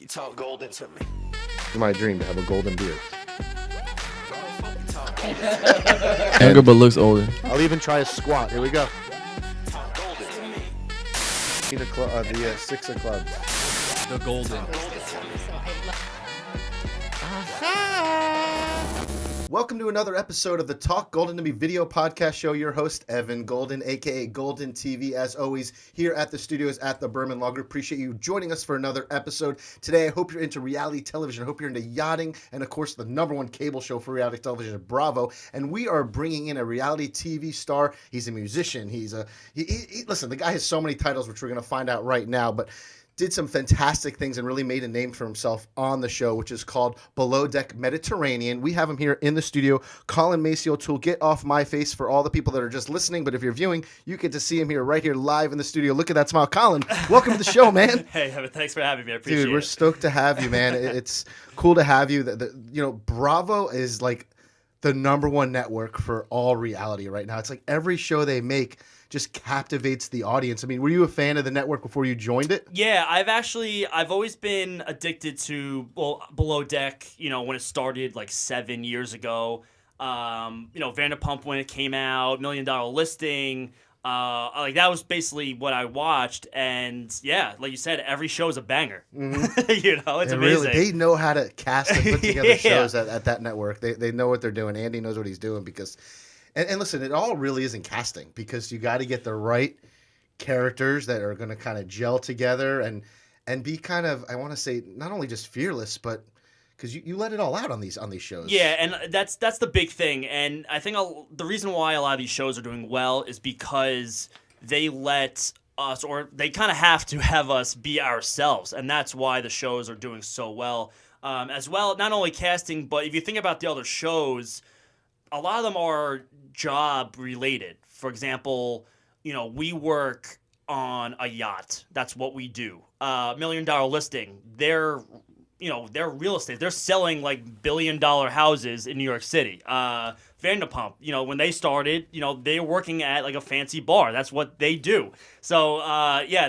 You talk golden to me. It's my dream to have a golden beard. Younger but looks older. I'll even try a squat. Here we go. Talk golden to me. The six of clubs. The golden. Welcome to another episode of the Talk Golden to Me video podcast show. Your host, Evan Golden, a.k.a. Golden TV, as always, here at the studios at the Berman Law Group. Appreciate you joining us for another episode. Today, I hope you're into reality television. I hope you're into yachting and, of course, the number one cable show for reality television, Bravo. And we are bringing in a reality TV star. He's a musician. Listen, the guy has so many titles, which we're going to find out right now, but did some fantastic things and really made a name for himself on the show, which is called Below Deck Mediterranean. We have him here in the studio. Colin Macy-O'Toole, get off my face for all the people that are just listening, but if you're viewing, you get to see him here right here live in the studio. Look at that smile. Colin, welcome to the show, man. Hey, thanks for having me. I appreciate it. Dude, we're stoked to have you, man. It's cool to have you. Bravo is like the number one network for all reality right now. It's like every show they make just captivates the audience. I mean, were you a fan of the network before you joined it? Yeah, I've always been addicted to Below Deck, when it started like 7 years ago. Vanderpump when it came out, $1 Million Listing. That was basically what I watched, and yeah, like you said, every show is a banger. Mm-hmm. It's amazing. Really, they know how to cast and put together shows at that network. They know what they're doing. Andy knows what he's doing because... And listen, it all really isn't casting because you got to get the right characters that are going to kind of gel together and be kind of, I want to say, not only just fearless, but because you let it all out on these shows. Yeah, and that's the big thing. And I think the reason why a lot of these shows are doing well is because they let us, or they kind of have to have us be ourselves. And that's why the shows are doing so well. As well, not only casting, but if you think about the other shows, a lot of them are job related. For example, we work on a yacht. That's what we do. $1 Million Listing. They're real estate. They're selling like $1 billion houses in New York City. Vanderpump, when they started, they were working at like a fancy bar. That's what they do. So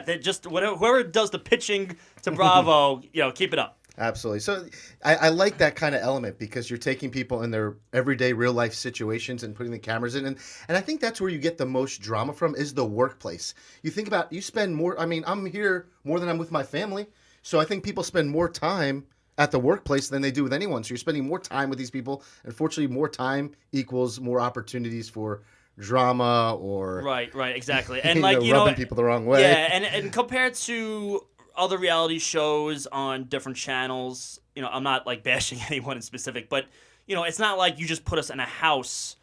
they just whoever does the pitching to Bravo, keep it up. Absolutely. So I like that kind of element because you're taking people in their everyday real life situations and putting the cameras in. And I think that's where you get the most drama from is the workplace. You think about, you spend more, I'm here more than I'm with my family. So I think people spend more time at the workplace than they do with anyone. So you're spending more time with these people. Unfortunately, more time equals more opportunities for drama or... Right, exactly. And rubbing people the wrong way. Yeah, and compared to other reality shows on different channels, I'm not like bashing anyone in specific, but it's not like you just put us in a house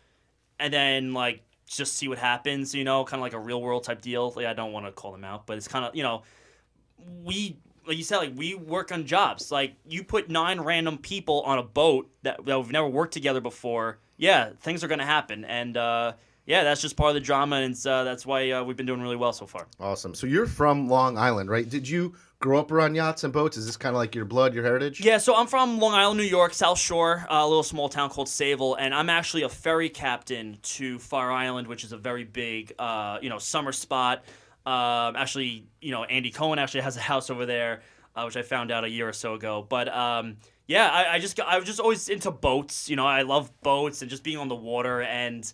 and then like just see what happens, kind of like a real world type deal. Like, I don't want to call them out, but it's kind of, we, like you said, like we work on jobs. Like you put 9 random people on a boat that we've never worked together before. Yeah, things are going to happen. And, that's just part of the drama, and that's why we've been doing really well so far. Awesome. So you're from Long Island, right? Did you grow up around yachts and boats? Is this kind of like your blood, your heritage? Yeah, so I'm from Long Island, New York, South Shore, a little small town called Sayville, and I'm actually a ferry captain to Fire Island, which is a very big, summer spot. Andy Cohen actually has a house over there, which I found out a year or so ago. But I was just always into boats. I love boats and just being on the water and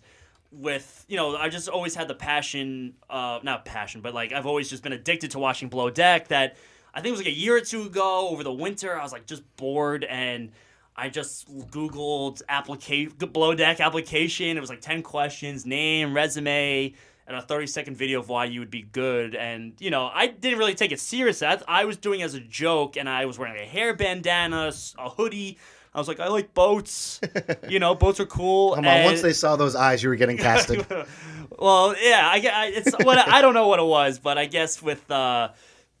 with, I just always had the passion, not passion, but like I've always just been addicted to watching Below Deck. That I think it was like a year or two ago over the winter. I was like just bored and I just Googled Below Deck application. It was like 10 questions, name, resume, and a 30-second video of why you would be good. And, I didn't really take it serious. I was doing it as a joke, and I was wearing a hair bandana, a hoodie. I was like, I like boats. Boats are cool. Come on, once they saw those eyes, you were getting casted. Well, yeah, I don't know what it was, but I guess with, through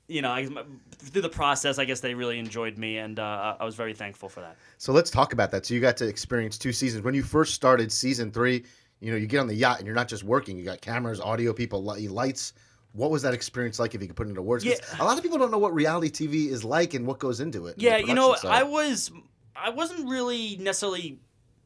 the process, I guess they really enjoyed me, and I was very thankful for that. So let's talk about that. So you got to experience 2 seasons. When you first started season 3, you get on the yacht, and you're not just working. You got cameras, audio people, lights. What was that experience like if you could put it into words? 'Cause a lot of people don't know what reality TV is like and what goes into it. Yeah, I wasn't really necessarily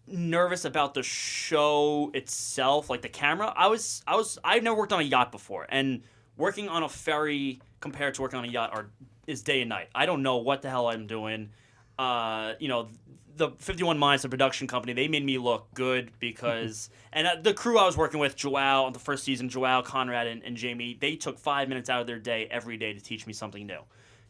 nervous about the show itself, like the camera. I've never worked on a yacht before, and working on a ferry compared to working on a yacht is day and night. I don't know what the hell I'm doing. The 51 Minds, the production company, they made me look good because, and the crew I was working with, Joao, on the first season, Joao, Conrad, and Jamie, they took 5 minutes out of their day every day to teach me something new.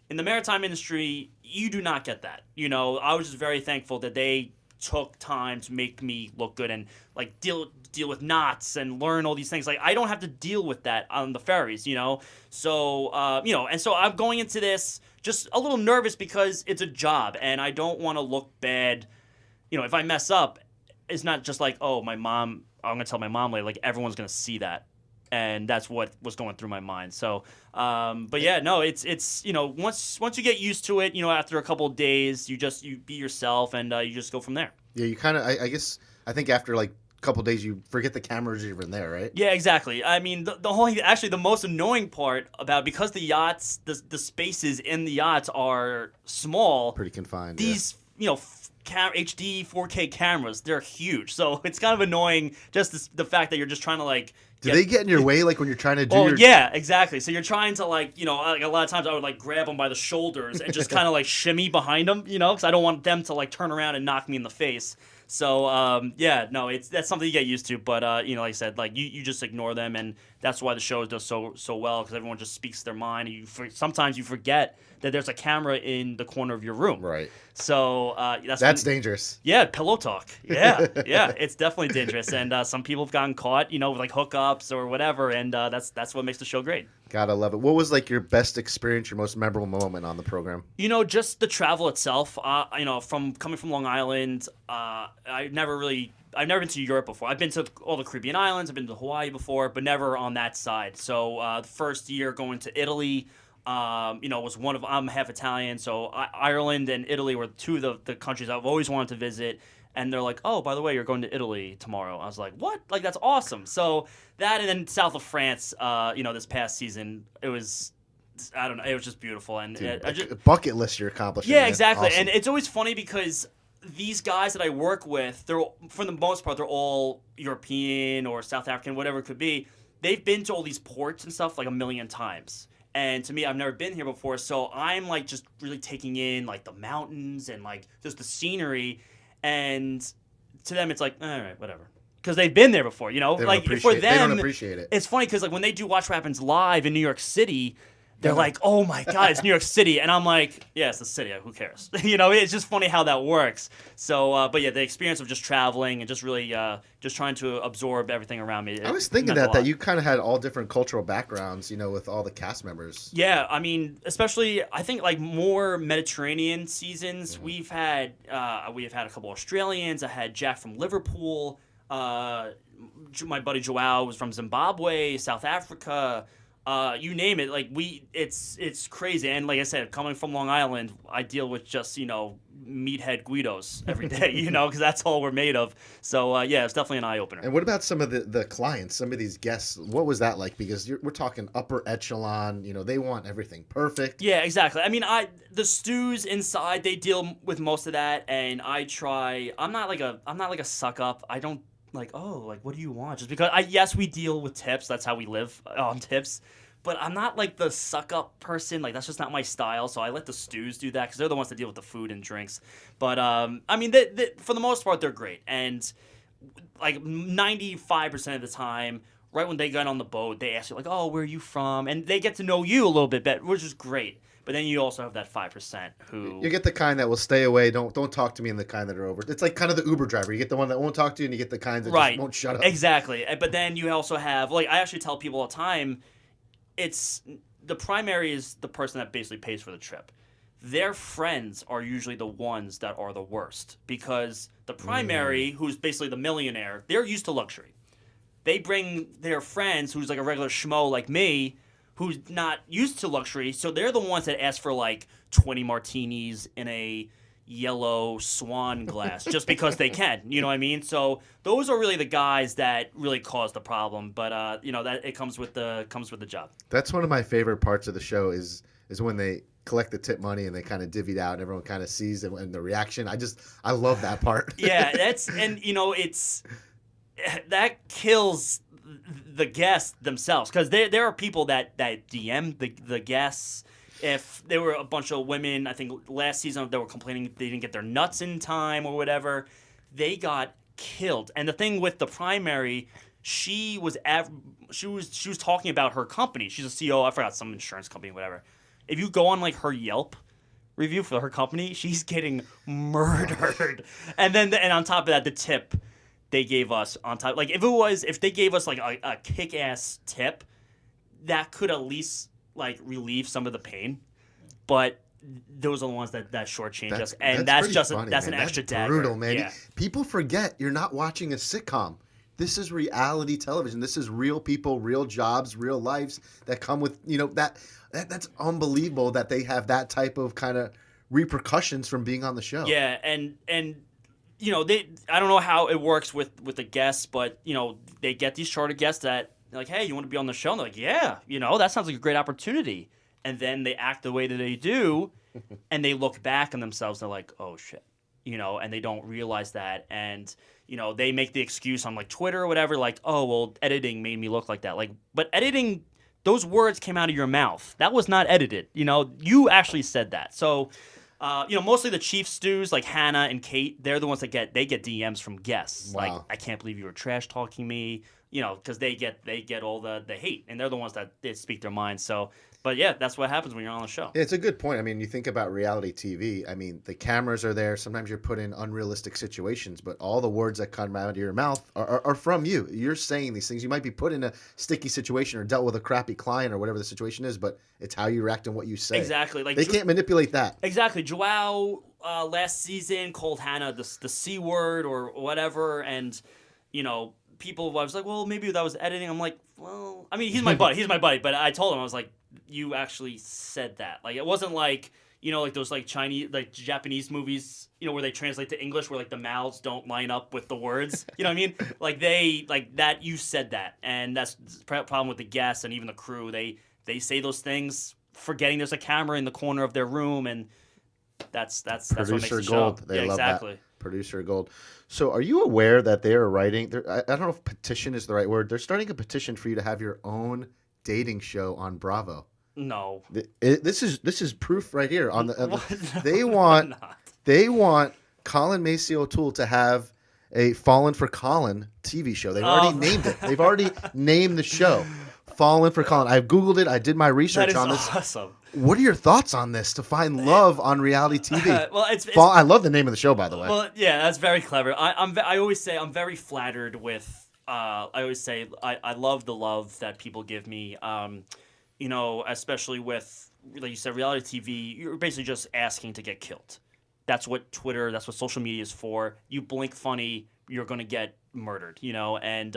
In the maritime industry, you do not get that. I was just very thankful that they took time to make me look good and like deal with knots and learn all these things. Like I don't have to deal with that on the ferries, So and so I'm going into this just a little nervous because it's a job and I don't want to look bad. If I mess up, it's not just like, oh, my mom. I'm gonna tell my mom later. Like everyone's gonna see that. And that's what was going through my mind. So, but yeah, no, it's once you get used to it, after a couple of days, you be yourself and you just go from there. Yeah, you kind of, I think after like a couple of days, you forget the cameras are even there, right? Yeah, exactly. I mean, the most annoying part because the yachts, the spaces in the yachts are small, pretty confined. These, HD 4K cameras, they're huge. So it's kind of annoying just the fact that you're just trying to like. Do they get in your way like when you're trying to do yeah, exactly. So you're trying to like, like a lot of times I would like grab them by the shoulders and just kind of like shimmy behind them, because I don't want them to like turn around and knock me in the face. So, that's something you get used to. But, like I said, like you just ignore them. And that's why the show does so well because everyone just speaks their mind. Sometimes you forget that there's a camera in the corner of your room. Right. So that's dangerous. Yeah, pillow talk. Yeah, yeah, it's definitely dangerous. And some people have gotten caught, with like hookups or whatever. And that's what makes the show great. Gotta love it. What was like your best experience, your most memorable moment on the program? Just the travel itself. From coming from Long Island, I've never been to Europe before. I've been to all the Caribbean islands. I've been to Hawaii before, but never on that side. So the first year going to Italy, was I'm half Italian, so Ireland and Italy were two of the countries I've always wanted to visit. And they're like, oh, by the way, you're going to Italy tomorrow. I was like, what? Like, that's awesome. So that and then south of France, this past season, it was, I don't know, it was just beautiful. And bucket list you're accomplishing. Yeah, exactly. Awesome. And it's always funny because these guys that I work with, they're for the most part, they're all European or South African, whatever it could be. They've been to all these ports and stuff like a million times. And to me, I've never been here before. So I'm like just really taking in like the mountains and like just the scenery. And to them, it's like, all right, whatever. Because they've been there before, Like, for them, they don't appreciate it. It's funny because, like, when they do Watch What Happens Live in New York City, they're like, oh, my God, it's New York City. And I'm like, yeah, it's the city. Who cares? It's just funny how that works. So, but, yeah, the experience of just traveling and just really just trying to absorb everything around me. I was thinking that you kind of had all different cultural backgrounds, with all the cast members. Yeah, I mean, especially, I think, like, more Mediterranean seasons. Mm-hmm. We have had a couple Australians. I had Jack from Liverpool. My buddy Joao was from Zimbabwe, South Africa. You name it, like it's crazy. And like I said, coming from Long Island, I deal with just meathead Guidos every day, because that's all we're made of. So it's definitely an eye opener. And what about some of the clients, some of these guests? What was that like? Because we're talking upper echelon. They want everything perfect. Yeah, exactly. I mean, the stews inside, they deal with most of that, and I try. I'm not like a suck up. I don't. Like, oh, like, what do you want? Just because, yes, we deal with tips. That's how we live on tips. But I'm not, like, the suck-up person. Like, that's just not my style. So I let the stews do that because they're the ones that deal with the food and drinks. But, I mean, for the most part, they're great. And, like, 95% of the time, right when they get on the boat, they ask you, like, oh, where are you from? And they get to know you a little bit better, which is great. But then you also have that 5% who... You get the kind that will stay away, don't talk to me, and the kind that are over. It's like kind of the Uber driver. You get the one that won't talk to you, and you get the kind that just won't shut up. Exactly. But then you also have... Like, I actually tell people all the time, the primary is the person that basically pays for the trip. Their friends are usually the ones that are the worst. Because the primary, who's basically the millionaire, they're used to luxury. They bring their friends, who's like a regular schmo like me... who's not used to luxury, so they're the ones that ask for, like, 20 martinis in a yellow swan glass just because they can, you know what I mean? So those are really the guys that really cause the problem, but, that it comes with the job. That's one of my favorite parts of the show is when they collect the tip money and they kind of divvy it out and everyone kind of sees it and the reaction. I love that part. Yeah, that kills the guests themselves, because there are people that DM the guests. If there were a bunch of women, I think last season they were complaining they didn't get their nuts in time or whatever, they got killed. And the thing with the primary, she was talking about her company. She's a CEO. I forgot, some insurance company, whatever. If you go on like her Yelp review for her company, she's getting murdered. And on top of that, the tip they gave us on top, like if they gave us like a kick-ass tip, that could at least like relieve some of the pain. But those are the ones that shortchange us, and that's just funny, that's man. An extra dagger. Brutal, man. Yeah. People forget you're not watching a sitcom. This is reality television. This is real people, real jobs, real lives that come with that's unbelievable that they have that type of kind of repercussions from being on the show. Yeah, and I don't know how it works with the guests, but they get these charter guests that they're like, hey, you want to be on the show? And they're like, yeah, that sounds like a great opportunity. And then they act the way that they do, and they look back on themselves. And they're like, oh shit, and they don't realize that. And they make the excuse on like Twitter or whatever, like, oh well, editing made me look like that. Like, but editing, those words came out of your mouth. That was not edited. You actually said that. So, mostly the chief stews like Hannah and Kate, they're the ones that get DMs from guests. Wow. Like, I can't believe you were trash talking me. Because they get all the hate, and they're the ones that they speak their minds. So, but yeah, that's what happens when you're on the show. Yeah, it's a good point. I mean, you think about reality TV. I mean, the cameras are there. Sometimes you're put in unrealistic situations, but all the words that come out of your mouth are from you. You're saying these things. You might be put in a sticky situation or dealt with a crappy client or whatever the situation is, but it's how you react and what you say. Exactly. Like they can't manipulate that. Exactly. Joao last season called Hannah the C word or whatever, and people, I was like, well, maybe that was editing. I'm like, well, I mean, he's my buddy. But I told him, I was like, you actually said that. Like, it wasn't like, like those like Chinese, like Japanese movies, where they translate to English, where like the mouths don't line up with the words. You know what I mean? Like that, you said that. And that's the problem with the guests and even the crew. They say those things, forgetting there's a camera in the corner of their room, and that's what makes the gold. show. They love exactly. That. Producer gold. So are you aware that they are writing, I don't know if petition is the right word, they're starting a petition for you to have your own dating show on Bravo? No. This is proof right here. On the No, they want Colin Macy-O'Toole to have a Fallen for Colin TV show. They've already named it. They've already named the show. Fallen for Colin. I've Googled it. I did my research on this. Awesome. What are your thoughts on this? To find love on reality TV. Well, I love the name of the show, by the way. Well, yeah, that's very clever. I always say I'm very flattered with. I always say I love the love that people give me. Especially with, like you said, reality TV. You're basically just asking to get killed. That's what Twitter. That's what social media is for. You blink funny, you're gonna get murdered. And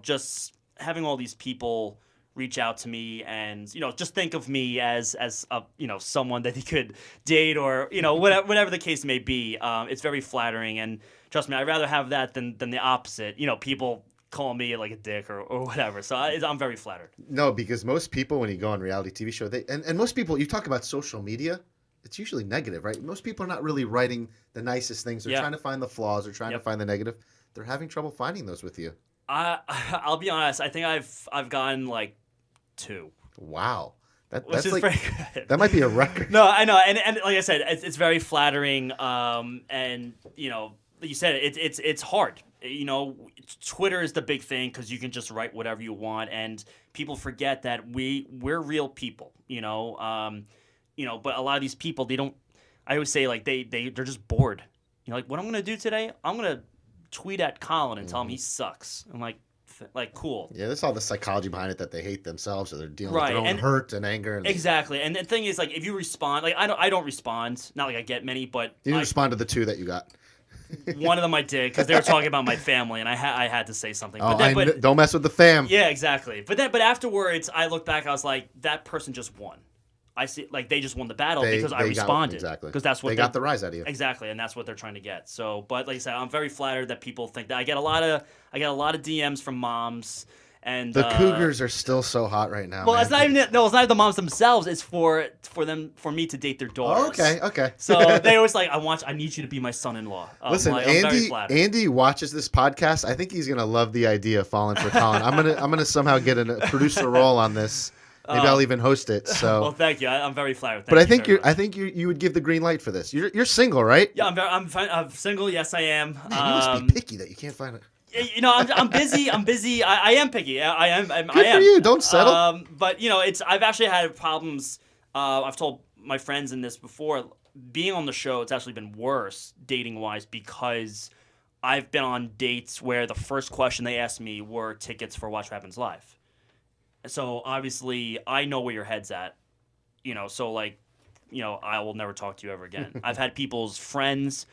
just having all these people reach out to me and just think of me as a someone that he could date or whatever the case may be. It's very flattering, and trust me, I'd rather have that than the opposite. People call me like a dick or whatever. So I'm very flattered. No, because most people, when you go on reality TV show, and most people, you talk about social media, it's usually negative, right? Most people are not really writing the nicest things. They're trying to find the flaws. They're trying to find the negative. They're having trouble finding those with you. I'll be honest. I think I've gotten like 2. Wow. Which is pretty good. That might be a record. No, I know, and like I said, it's very flattering. And like you said, it's hard. Twitter is the big thing because you can just write whatever you want, and people forget that we're real people. But a lot of these people, they don't. I always say like they're just bored. Like what I'm gonna do today, I'm gonna tweet at Colin and tell him he sucks. I'm like cool. Yeah, there's all the psychology behind it that they hate themselves or they're dealing with their own hurt and anger. Exactly. And the thing is, like, if you respond, like I don't respond. Not like I get many, but you didn't respond to the 2 that you got. One of them I did because they were talking about my family, and I had to say something. But don't mess with the fam. Yeah, exactly. But afterwards, I look back. I was like, that person just won. I see, like they just won the battle because I responded. Exactly. Because that's what they got the rise out of you. Exactly, and that's what they're trying to get. So, but like I said, I'm very flattered that people think that I get a lot of DMs from moms, And The cougars are still so hot right now. well, man. it's not even the moms themselves. It's for me to date their daughters. Oh, okay. So they always like, I need you to be my son-in-law. Listen, I'm very Andy. flattered. Andy watches this podcast. I think he's gonna love the idea of falling for Colin. I'm gonna somehow get a producer role on this. Maybe I'll even host it. So. Well, thank you. I'm very flattered. But I Thank think you would give the green light for this. You're single, right? Yeah, I'm single. Yes, I am. Man, you must be picky that you can't find it. You know, I'm busy. I'm busy. I am picky. I am. Good for you. Don't settle. But you know, I've actually had problems. I've told my friends in this before. Being on the show, it's actually been worse dating wise because I've been on dates where the first question they asked me were tickets for Watch What Happens Live. So obviously, I know where your head's at. You know, so like, you know, I will never talk to you ever again. I've had people's friends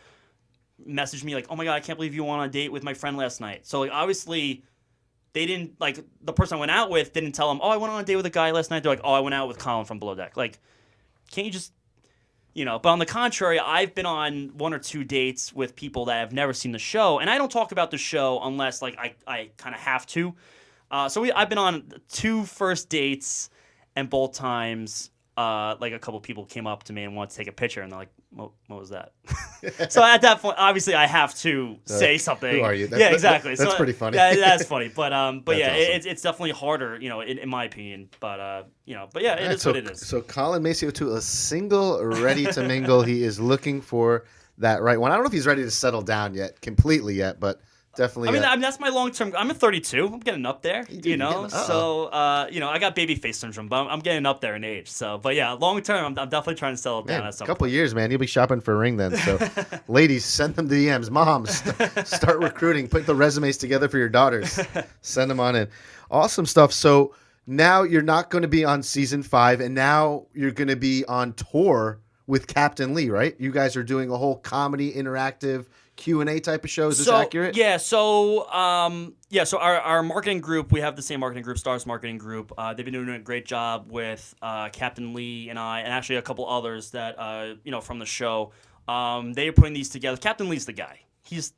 message me like, "Oh my god, I can't believe you went on a date with my friend last night." So like, obviously, they didn't like the person I went out with didn't tell them, "Oh, I went on a date with a guy last night." They're like, "Oh, I went out with Colin from Below Deck." Like, can't you just, you know? But on the contrary, I've been on one or two dates with people that have never seen the show, and I don't talk about the show unless like I kind of have to. So I've been on 2 first dates, and both times, like a couple people came up to me and wanted to take a picture, and they're like, "What was that?" So at that point, obviously, I have to say something. Who are you? Yeah, exactly. That's so, pretty funny. Yeah, that's funny. But That's yeah, awesome. it's definitely harder, you know, in my opinion. But you know, but yeah, it is so, what it is. So Colin Macy-O'Toole is single, ready to mingle. He is looking for that right one. I don't know if he's ready to settle down completely yet, but definitely. I mean, that's my long term. I'm at 32. I'm getting up there, you know. Uh-oh. So, you know, I got baby face syndrome, but I'm getting up there in age. So, but yeah, long term, I'm definitely trying to settle down Man, at some a couple point. years, man. You'll be shopping for a ring then. So, ladies, send them DMs. Moms, start recruiting. Put the resumes together for your daughters. Send them on in. Awesome stuff. So now you're not going to be on season 5, and now you're going to be on tour with Captain Lee, right? You guys are doing a whole comedy, interactive Q&A type of show. Is this accurate? Yeah. So, So our marketing group, we have the same marketing group, Stars Marketing Group. They've been doing a great job with Captain Lee and I, and actually a couple others that you know, from the show. They are putting these together. Captain Lee's the guy. He's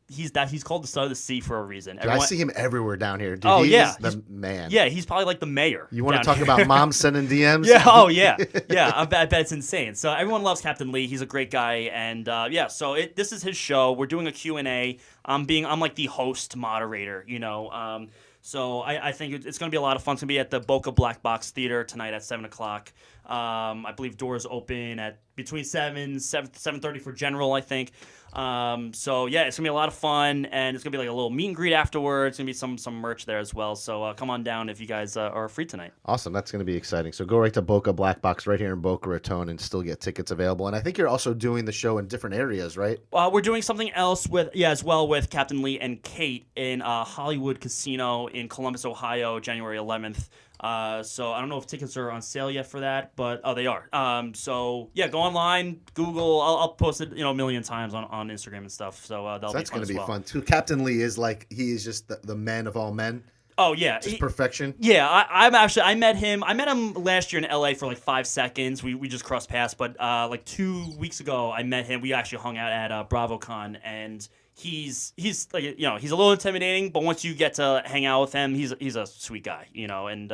called the Son of the Sea for a reason. Dude, I see him everywhere down here. Dude, Oh, he yeah. is the man. Yeah, he's probably like the mayor. You want to down talk here. about moms sending DMs? Yeah. Oh, yeah. Yeah. I bet it's insane. So everyone loves Captain Lee. He's a great guy, and yeah. So this is his show. We're doing a Q&A. I'm like the host moderator. You know. So I think it's going to be a lot of fun. It's going to be at the Boca Black Box Theater tonight at 7:00. I believe doors open at between 7:30 for general, I think. So yeah, it's gonna be a lot of fun, and it's gonna be like a little meet and greet afterwards. It's gonna be some merch there as well. So come on down if you guys are free tonight. Awesome, that's going to be exciting. So go right to Boca Black Box right here in Boca Raton and still get tickets available. And I think you're also doing the show in different areas, right? We're doing something else as well with Captain Lee and Kate in Hollywood Casino in Columbus, Ohio, January 11th. So I don't know if tickets are on sale yet for that, but they are. So yeah, go online, Google. I'll post it, a million times on Instagram and stuff. So That's going to be well. fun too. Captain Lee is he is just the man of all men. Oh yeah, just perfection. Yeah, I met him last year in LA for like 5 seconds. We just crossed paths, but like 2 weeks ago I met him. We actually hung out at BravoCon, and he's like, he's a little intimidating, but once you get to hang out with him, he's a sweet guy, and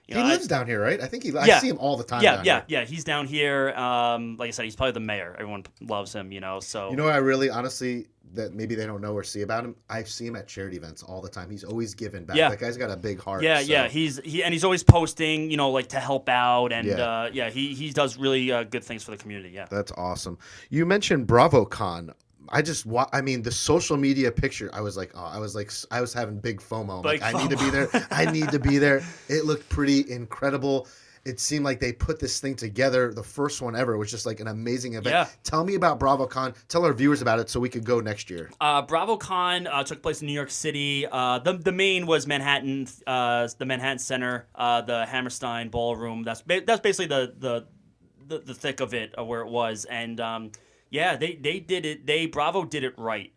he lives down here, right? I think I see him all the time. Yeah, he's down here. Like I said, he's probably the mayor. Everyone loves him, so. You know what I really, honestly, that maybe they don't know or see about him? I see him at charity events all the time. He's always giving back. Yeah. That guy's got a big heart. Yeah, so. he's always posting, like to help out, and he does really good things for the community. Yeah, that's awesome. You mentioned BravoCon. The social media picture, I was having big FOMO. I need to be there. I need to be there. It looked pretty incredible. It seemed like they put this thing together. The first one ever was just like an amazing event. Yeah. Tell me about BravoCon. Tell our viewers about it so we could go next year. BravoCon took place in New York City. The main was Manhattan, the Manhattan Center, the Hammerstein Ballroom. That's basically the thick of it, where it was, and yeah, they did it. Bravo did it right.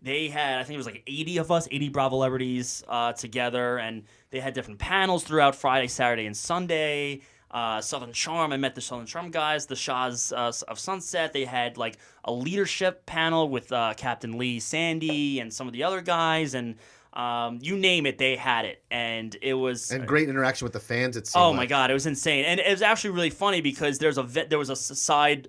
They had, I think it was like 80 of us, 80 Bravo celebrities together, and they had different panels throughout Friday, Saturday, and Sunday. Southern Charm, I met the Southern Charm guys, the Shahs of Sunset. They had like a leadership panel with Captain Lee, Sandy, and some of the other guys, and You name it, they had it, and it was And great interaction with the fans. It seemed oh like. my god, it was insane, and it was actually really funny because there was a side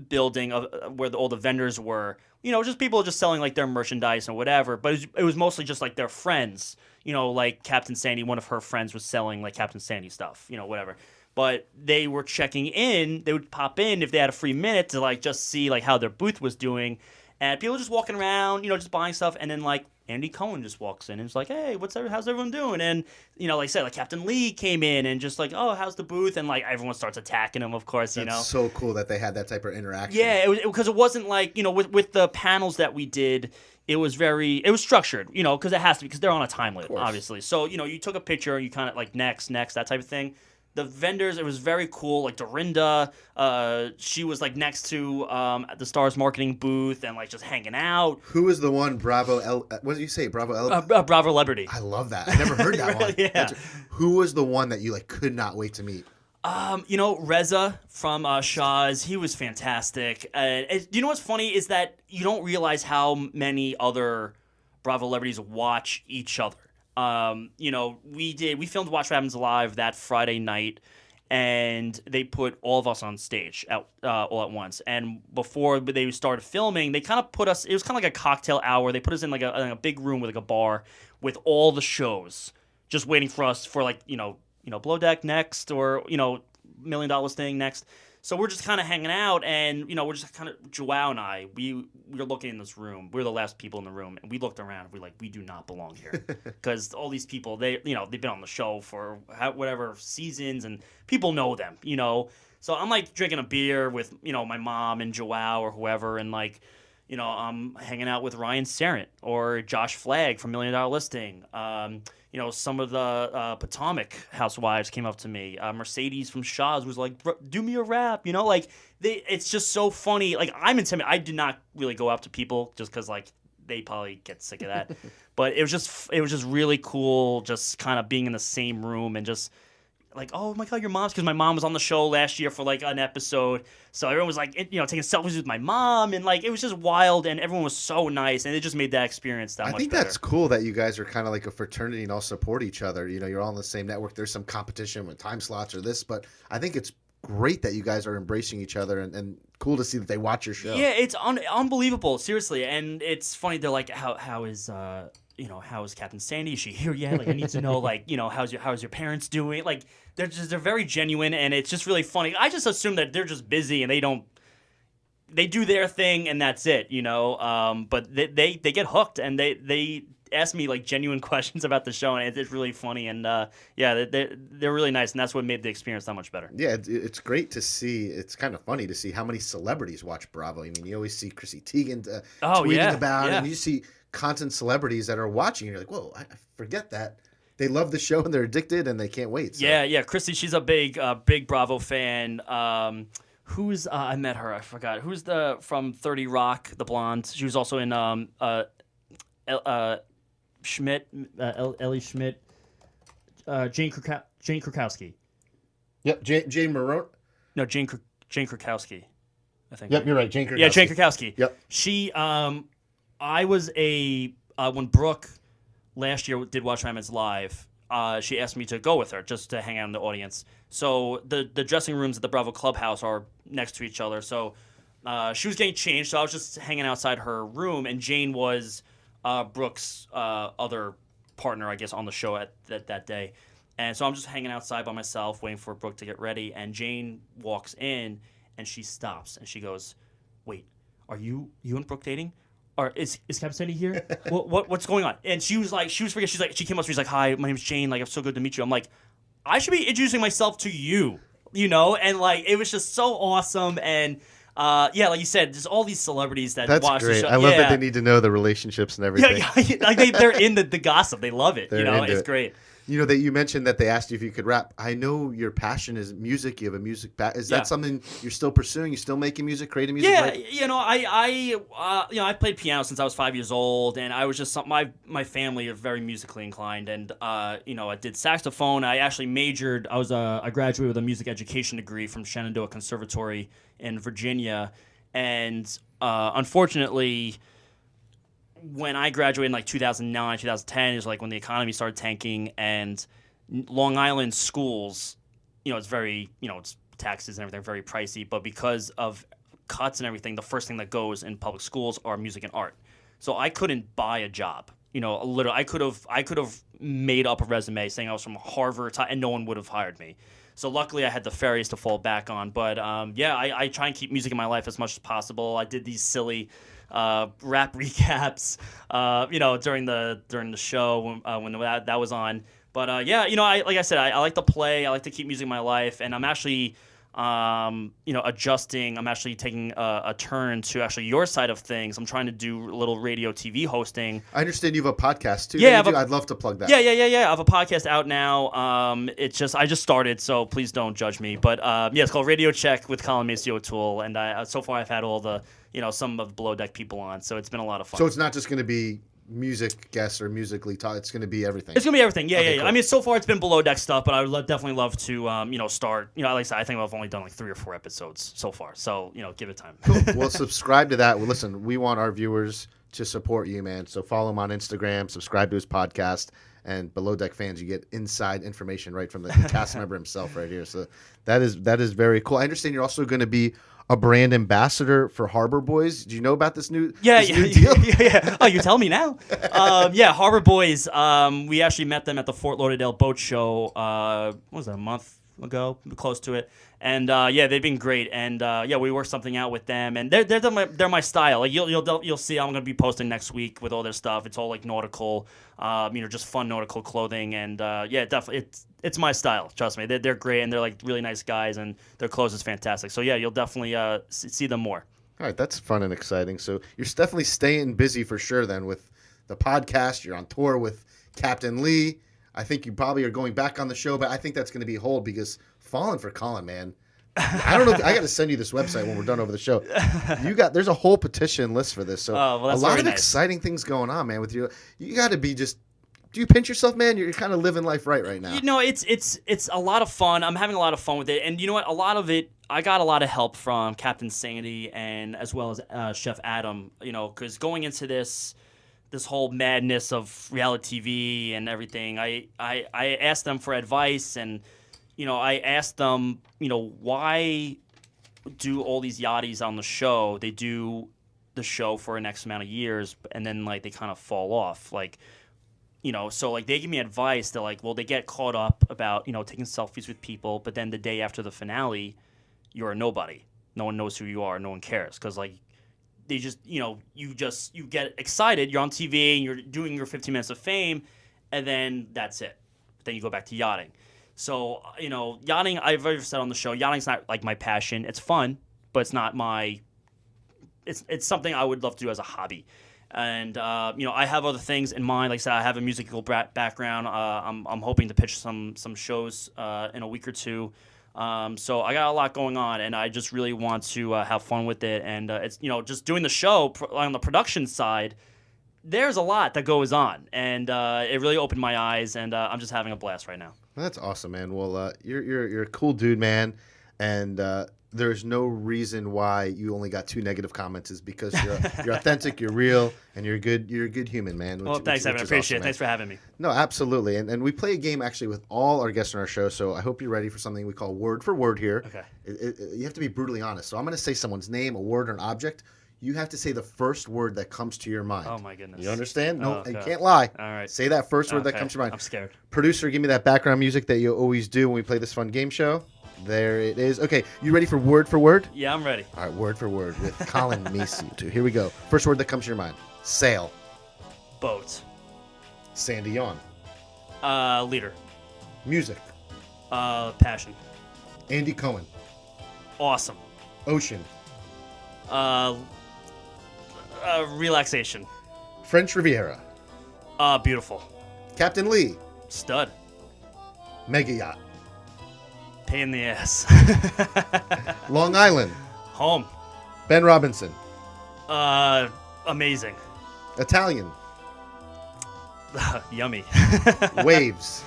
building of where all the vendors were. Just people just selling like their merchandise and whatever. But it was mostly just like their friends. Like Captain Sandy, one of her friends was selling like Captain Sandy stuff. Whatever. But they were checking in. They would pop in if they had a free minute to like just see like how their booth was doing, and people just walking around, just buying stuff, and then like Andy Cohen just walks in and is like, "Hey, how's everyone doing?" And like I said, like Captain Lee came in and just like, "Oh, how's the booth?" And like everyone starts attacking him, of course. That's so cool that they had that type of interaction. Yeah, because it wasn't like with the panels that we did. It was structured, because it has to be because they're on a time limit, obviously. So you took a picture, you kind of like next, that type of thing. The vendors, it was very cool. Like Dorinda, she was like next to the Stars marketing booth and like just hanging out. Who was the one? What did you say? Bravo Bravo Liberty. I love that. I never heard that one. Yeah. Who was the one that you like could not wait to meet? Reza from Shaw's, he was fantastic. What's funny is that you don't realize how many other Bravo celebrities watch each other. We filmed Watch What Happens Live that Friday night, and they put all of us on stage all at once. And before they started filming, they kind of put us. It was kind of like a cocktail hour. They put us in like a big room with like a bar with all the shows, just waiting for us for like Below Deck next or $1 Million Thing next. So we're just kind of hanging out, and we're just kind of Joao and I. We were looking in this room. We were the last people in the room, and we looked around. We're like, we do not belong here, because all these people they've been on the show for whatever seasons, and people know them. So I'm like drinking a beer with my mom and Joao or whoever, and like I'm hanging out with Ryan Serrant or Josh Flagg from $1 Million Listing. Some of the Potomac housewives came up to me. Mercedes from Shaw's was like, "Do me a rap," it's just so funny. Like I'm intimidated. I did not really go up to people just because like they probably get sick of that. But it was just really cool, just kind of being in the same room and just like, oh my god, your mom's, because my mom was on the show last year for like an episode, so everyone was like, taking selfies with my mom, and like it was just wild, and everyone was so nice, and it just made that experience that much better. I think that's cool that you guys are kind of like a fraternity and all support each other. You're all on the same network. There's some competition with time slots or this, but I think it's great that you guys are embracing each other, and cool to see that they watch your show. Yeah, it's unbelievable, seriously, and it's funny. They're like, how is how is Captain Sandy? Is she here yet? Like, I need to know, like, how's your parents doing? Like, they're very genuine, and it's just really funny. I just assume that they're just busy and they do their thing and that's it, But they get hooked, and they ask me like genuine questions about the show, and it's really funny, and they're really nice, and that's what made the experience that much better. Yeah, it's great to see. It's kind of funny to see how many celebrities watch Bravo. I mean, you always see Chrissy Teigen tweeting about it, and you see content celebrities that are watching, and you're like, whoa, I forget that they love the show and they're addicted and they can't wait. So. Yeah, Chrissy, she's a big Bravo fan. Who's I met her, I forgot. Who's from 30 Rock, the blonde? She was also in Schmidt, Ellie Schmidt, Jane Krakowski. Yep, Jane Marone. No, Jane Krakowski, I think. Yep, you're right, Jane Krakowski. Yeah, Jane Krakowski. Yep. She, I was when Brooke last year did Watch What Live, she asked me to go with her just to hang out in the audience. So the dressing rooms at the Bravo Clubhouse are next to each other. So she was getting changed, so I was just hanging outside her room, and Jane was Brooke's other partner, I guess, on the show at that day. And so I'm just hanging outside by myself, waiting for Brooke to get ready, and Jane walks in, and she stops, and she goes, "Wait, are you and Brooke dating? Or is Captain Sandy here? What's going on?" And she came up to me, she's like, "Hi, my name's Jane. Like, it's so good to meet you." I'm like, I should be introducing myself to you, And like, it was just so awesome. And like you said, there's all these celebrities that watch the show. I love that they need to know the relationships and everything. Yeah, like they're in the gossip. They love it. It's great. That you mentioned that they asked you if you could rap. I know your passion is music. You have a music Is that something you're still pursuing? You still making music, creating music? Yeah, I played piano since I was 5 years old, and I was just my family are very musically inclined, and I did saxophone. I actually majored. I graduated with a music education degree from Shenandoah Conservatory in Virginia, and unfortunately, when I graduated in like 2009, 2010 is like when the economy started tanking, and Long Island schools, it's very, it's taxes and everything very pricey, but because of cuts and everything, the first thing that goes in public schools are music and art. So I couldn't buy a job. Literally, I could have made up a resume saying I was from Harvard, and no one would have hired me. So luckily, I had the ferries to fall back on. But I try and keep music in my life as much as possible. I did these silly rap recaps, during the show when that was on. But like I said, I like to play. I like to keep music in my life, and I'm actually adjusting. I'm actually taking a turn to actually your side of things. I'm trying to do a little radio TV hosting. I understand you have a podcast too. Yeah, I'd love to plug that. Yeah. I have a podcast out now. I just started, so please don't judge me. But it's called Radio Check with Colin Macy-O'Toole, and so far I've had all the some of the Below Deck people on, so it's been a lot of fun. So it's not just going to be music guests or musically taught. It's going to be everything. It's going to be everything. Yeah, Okay, yeah. cool. I mean, so far it's been Below Deck stuff, but I would definitely love to, start. Like I said, I think I've only done like 3 or 4 episodes so far. So, give it time. Cool. Well, subscribe to that. Well, listen, we want our viewers to support you, man. So follow him on Instagram, subscribe to his podcast, and Below Deck fans, you get inside information right from the cast member himself right here. So that is very cool. I understand you're also going to be a brand ambassador for Harbor Boys. Do you know about this new new deal? Yeah. Oh, you tell me now. Harbor Boys. We actually met them at the Fort Lauderdale Boat Show. What was that, a month ago? Close to it. And they've been great. And we worked something out with them. And they're my style. Like you'll see, I'm gonna be posting next week with all their stuff. It's all like nautical, just fun nautical clothing. And definitely it's my style. Trust me, they're great, and they're like really nice guys, and their clothes is fantastic. So you'll definitely see them more. All right, that's fun and exciting. So you're definitely staying busy for sure then with the podcast. You're on tour with Captain Lee. I think you probably are going back on the show, but I think that's going to be hold because falling for Colin, man. I don't know. I got to send you this website when we're done over the show. There's a whole petition list for this. So a lot of exciting things going on, man, with you. You got to be just. Do you pinch yourself, man? You're kind of living life right now. It's a lot of fun. I'm having a lot of fun with it, and you know what? A lot of it, I got a lot of help from Captain Sandy and as well as Chef Adam. Because going into this whole madness of reality TV and everything, I asked them for advice, and I asked them, why do all these yachties on the show? They do the show for an X amount of years, and then like they kind of fall off, like. So like they give me advice. They're like, well, they get caught up about, taking selfies with people. But then the day after the finale, you're a nobody. No one knows who you are. No one cares. Because like they just, you get excited. You're on TV and you're doing your 15 minutes of fame. And then that's it. Then you go back to yachting. So, yachting, I've already said on the show, yachting's not like my passion. It's fun, but it's not it's something I would love to do as a hobby. And I have other things in mind. Like I said, I have a musical background. I'm hoping to pitch some shows in a week or two. So I got a lot going on, and I just really want to have fun with it. And it's just doing the show on the production side. There's a lot that goes on, and it really opened my eyes. And I'm just having a blast right now. That's awesome, man. Well, you're a cool dude, man, and there's no reason why you only got 2 negative comments is because you're authentic, you're real, and you're a good human, man. Thanks, Evan. I appreciate it. Thanks for having me. No, absolutely. And we play a game actually with all our guests on our show, so I hope you're ready for something we call word for word here. Okay. You have to be brutally honest. So I'm going to say someone's name, a word, or an object. You have to say the first word that comes to your mind. Oh, my goodness. You understand? No, okay. You can't lie. All right. Say that first word that comes to your mind. I'm scared. Producer, give me that background music that you always do when we play this fun game show. There it is. Okay, you ready for word for word? Yeah, I'm ready. All right, word for word with Colin Macy-O'Toole. Here we go. First word that comes to your mind. Sail. Boat. Sandy Yawn. Leader. Music. Passion. Andy Cohen. Awesome. Ocean. Relaxation. French Riviera. Beautiful. Captain Lee. Stud. Mega Yacht. Pain in the ass. Long Island. Home. Ben Robinson. Amazing. Italian. Yummy. Waves.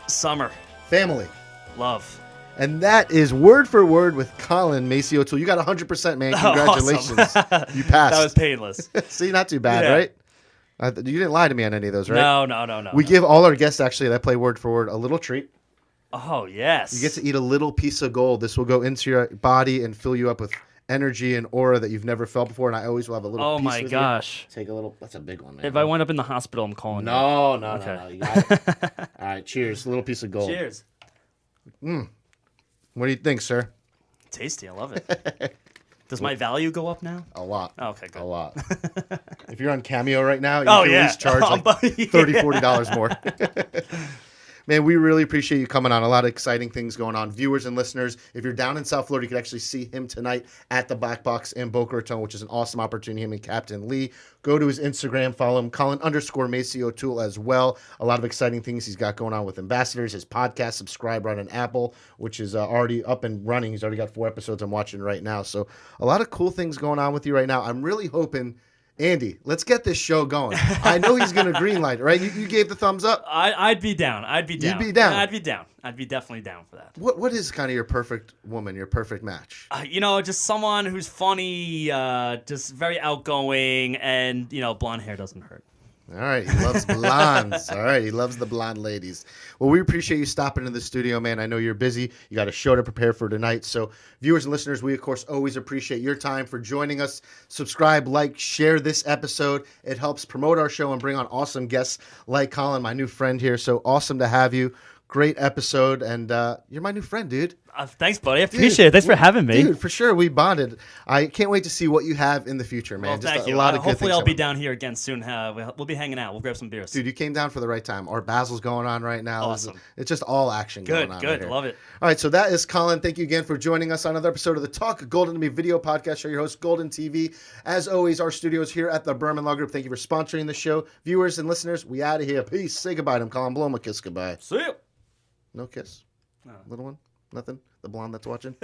Summer. Family. Love. And that is word for word with Colin Macy-O'Toole. You got 100%, man. Congratulations. Awesome. You passed. That was painless. See, not too bad, Yeah. right? You didn't lie to me on any of those, right? No. We give all our guests, actually, that play word for word, a little treat. Oh, yes. You get to eat a little piece of gold. This will go into your body and fill you up with energy and aura that you've never felt before. And I always will have a little piece my with gosh. you. Take a little. That's a big one, man. If I wind up in the hospital, I'm calling you. No. Okay. You got it. All right, cheers. A little piece of gold. Cheers. What do you think, sir? Tasty. I love it. Does my value go up now? A lot. Oh, okay, good. A lot. If you're on Cameo right now, you Oh, can yeah. at least charge like Yeah. $30, $40 more. Man, we really appreciate you coming on. A lot of exciting things going on. Viewers and listeners, if you're down in South Florida, you can actually see him tonight at the Black Box in Boca Raton, which is an awesome opportunity. Him and Captain Lee. Go to his Instagram, follow him, Colin_Macy-O'Toole as well. A lot of exciting things he's got going on with Ambassadors, his podcast, subscribe right on Apple, which is already up and running. He's already got 4 episodes I'm watching right now. So a lot of cool things going on with you right now. I'm really hoping... Andy, let's get this show going. I know he's going to greenlight it, right? You gave the thumbs up. I'd be down. I'd be down. You'd be down. Yeah, I'd be down. I'd be definitely down for that. What is kind of your perfect woman, your perfect match? Just someone who's funny, just very outgoing, and, blonde hair doesn't hurt. All right, he loves blondes. All right, he loves the blonde ladies. Well, we appreciate you stopping in the studio, man. I know you're busy. You got a show to prepare for tonight. So, viewers and listeners, we, of course, always appreciate your time for joining us. Subscribe, like, share this episode. It helps promote our show and bring on awesome guests like Colin, my new friend here. So awesome to have you. Great episode, and you're my new friend, dude. Thanks, buddy. I appreciate it. Thanks for having me. Dude, for sure. We bonded. I can't wait to see what you have in the future, man. Well, Just thank a you. lot of good Hopefully things I'll be coming. down here again soon. We'll be hanging out. We'll grab some beers. Dude, you came down for the right time. Our Basil's going on right now. Awesome. It's just all action going on. Good. Right here. Love it. All right, so that is Colin. Thank you again for joining us on another episode of the Talk Golden to Me video podcast show. Your host, Golden TV. As always, our studios here at the Berman Law Group. Thank you for sponsoring the show. Viewers and listeners, we out of here. Peace. Say goodbye to him, Colin. Blow him a kiss goodbye. See you. No kiss? No. Little one? Nothing? The blonde that's watching?